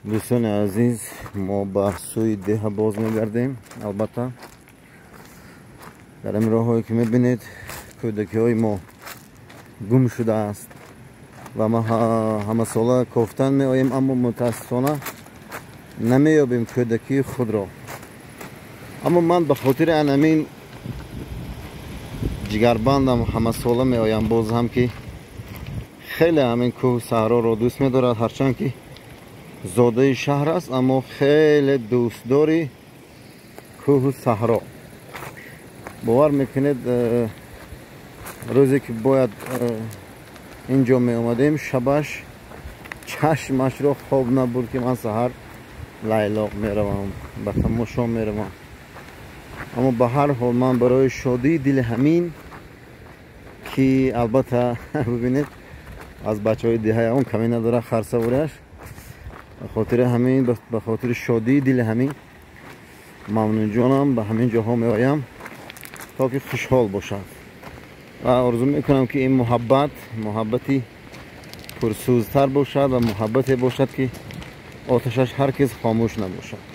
دوستان عزیز، ما به سوی ده باز میگردیم. البته در این راههایی که میبینید کودکی های ما گم شده است و ما همه ساله کفتن میآییم، اما متاسفانه نمیابیم کودکی خود را. اما من به خاطر همین جگربندم همه ساله میآیم، باز هم که خیلی همین کوه صحرا را دوست می‌دارد، هرچند که زاده شهر است اما خیلی دوست داری کوه صحرا. باور میکنید روزی که باید اینجا می اومدیم شبش چشمش را خواب نبود که من سحر لیلاق میروم، به تماشا میروم. اما به هر حال من برای شادی دل همین که البته ببینید از بچه های دیگه اون کمی نداره خرسوریش، به خاطر همین به خاطر شادی دل همین ممنون جانم به همین جاها می آیم تا که خوشحال باشد و آرزو میکنم که این محبتی پرسوزتر باشد و محبتی باشد که آتشش هرگز خاموش نباشد.